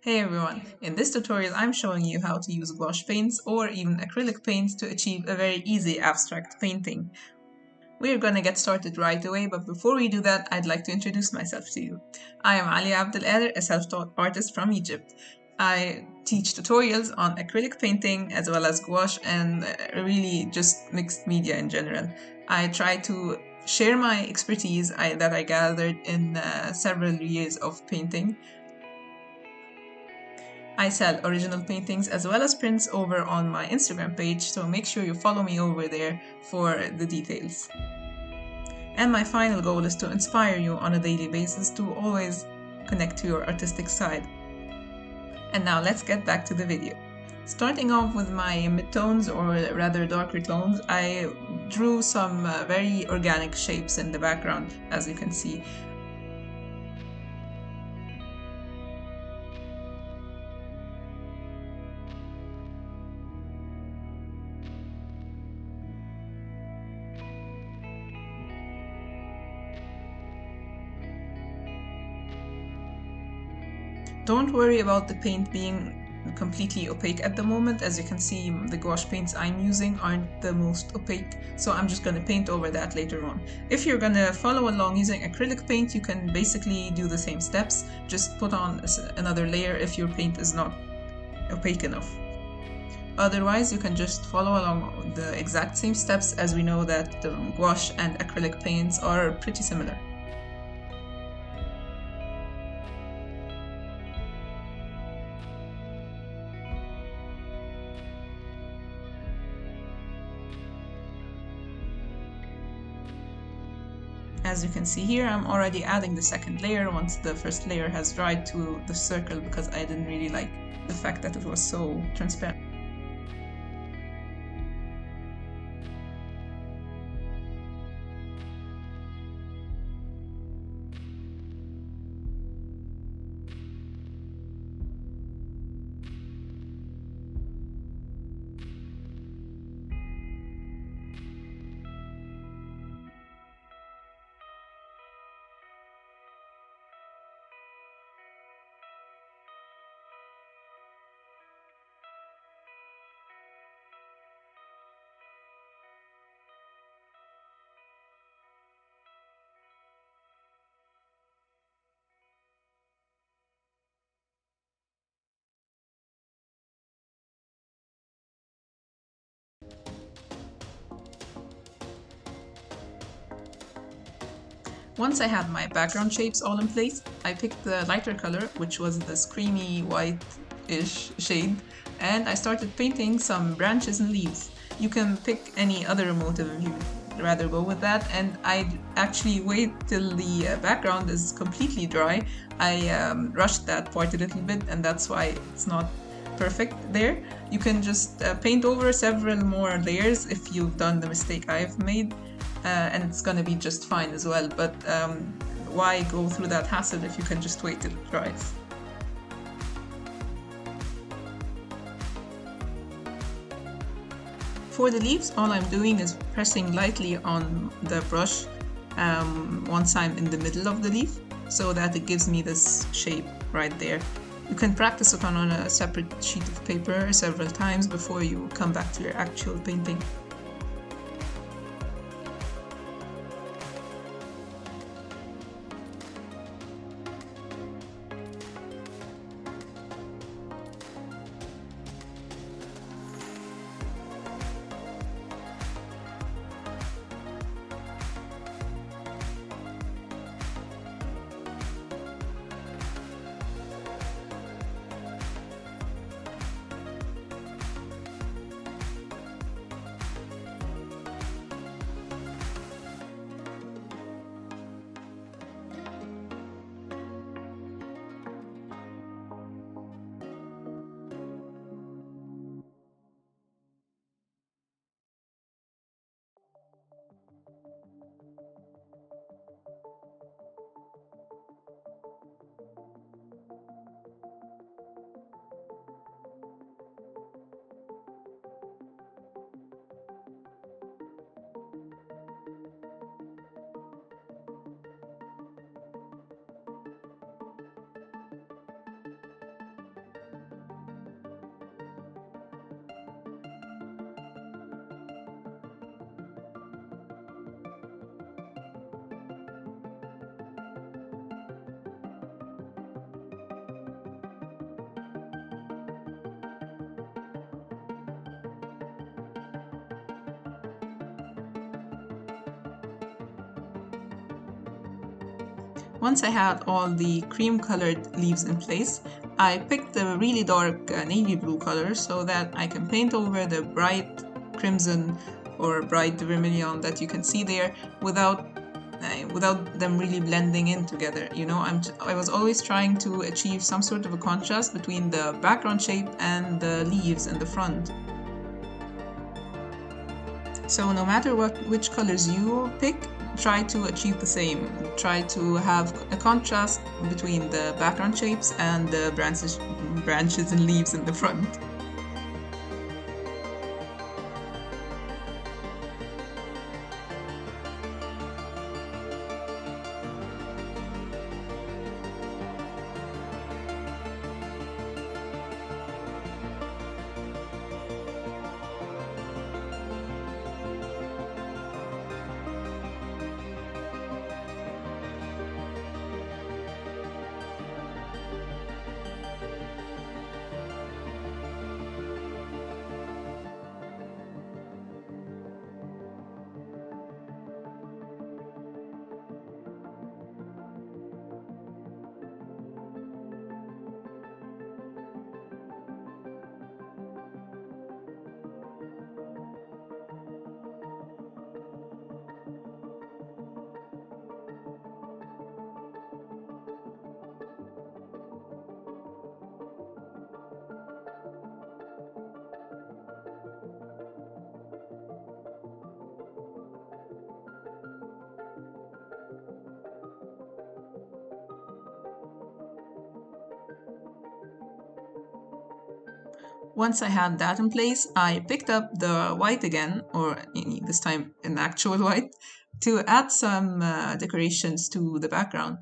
Hey everyone, in this tutorial I'm showing you how to use gouache paints or even acrylic paints to achieve a very easy abstract painting. We're gonna get started right away, but before we do that, I'd like to introduce myself to you. I am Ali Abdel, a self-taught artist from Egypt. I teach tutorials on acrylic painting as well as gouache and really just mixed media in general. I try to share my expertise that I gathered in several years of painting. I sell original paintings as well as prints over on my Instagram page, so make sure you follow me over there for the details. And my final goal is to inspire you on a daily basis to always connect to your artistic side. And now let's get back to the video. Starting off with my mid-tones, or rather darker tones, I drew some very organic shapes in the background, as you can see. Don't worry about the paint being completely opaque at the moment. As you can see, the gouache paints I'm using aren't the most opaque, so I'm just going to paint over that later on. If you're going to follow along using acrylic paint, you can basically do the same steps, just put on another layer if your paint is not opaque enough. Otherwise, you can just follow along the exact same steps, as we know that gouache and acrylic paints are pretty similar. As you can see here, I'm already adding the second layer once the first layer has dried to the circle, because I didn't really like the fact that it was so transparent. Once I had my background shapes all in place, I picked the lighter color, which was this creamy white-ish shade, and I started painting some branches and leaves. You can pick any other motive if you'd rather go with that, and I actually wait till the background is completely dry. I rushed that part a little bit, and that's why it's not perfect there. You can just paint over several more layers if you've done the mistake I've made. And it's gonna be just fine as well, but why go through that hassle if you can just wait till it dries? For the leaves, all I'm doing is pressing lightly on the brush once I'm in the middle of the leaf, so that it gives me this shape right there. You can practice it on a separate sheet of paper several times before you come back to your actual painting. Once I had all the cream colored leaves in place, I picked a really dark navy blue color so that I can paint over the bright crimson or bright vermilion that you can see there without them really blending in together. I was always trying to achieve some sort of a contrast between the background shape and the leaves in the front. So no matter which colors you pick, try to achieve the same. Try to have a contrast between the background shapes and the branches and leaves in the front. Once I had that in place, I picked up the white again, or this time in actual white, to add some decorations to the background.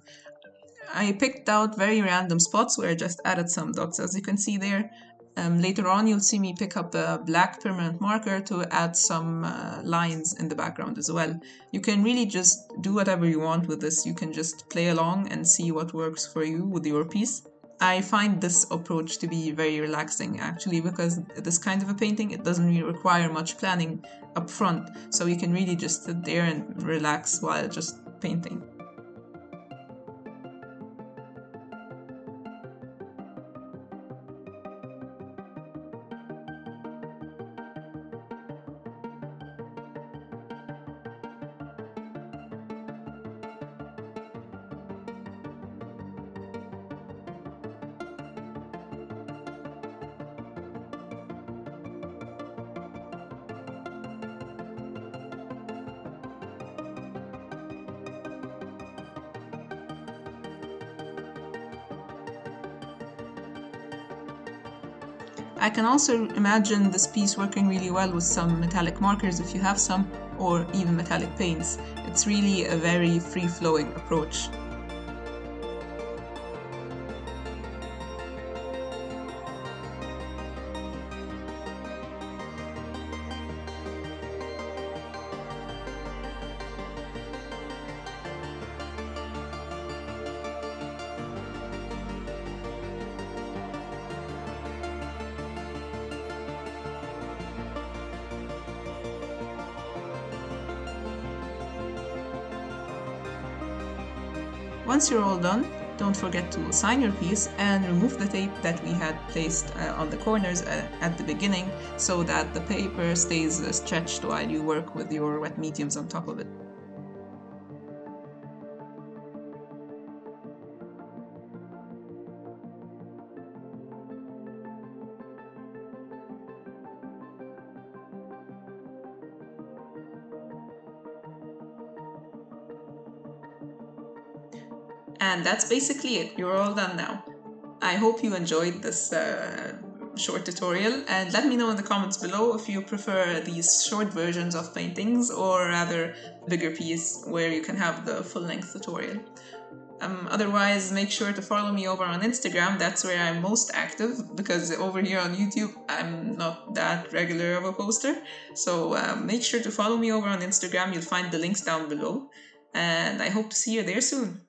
I picked out very random spots where I just added some dots, as you can see there. Later on, you'll see me pick up a black permanent marker to add some lines in the background as well. You can really just do whatever you want with this. You can just play along and see what works for you with your piece. I find this approach to be very relaxing actually, because this kind of a painting, it doesn't really require much planning up front, so you can really just sit there and relax while just painting. I can also imagine this piece working really well with some metallic markers if you have some, or even metallic paints. It's really a very free-flowing approach. Once you're all done, don't forget to sign your piece and remove the tape that we had placed on the corners at the beginning so that the paper stays stretched while you work with your wet mediums on top of it. And that's basically it. You're all done now. I hope you enjoyed this short tutorial, and let me know in the comments below if you prefer these short versions of paintings or rather a bigger piece where you can have the full-length tutorial. Otherwise, make sure to follow me over on Instagram. That's where I'm most active, because over here on YouTube, I'm not that regular of a poster. So make sure to follow me over on Instagram. You'll find the links down below. And I hope to see you there soon.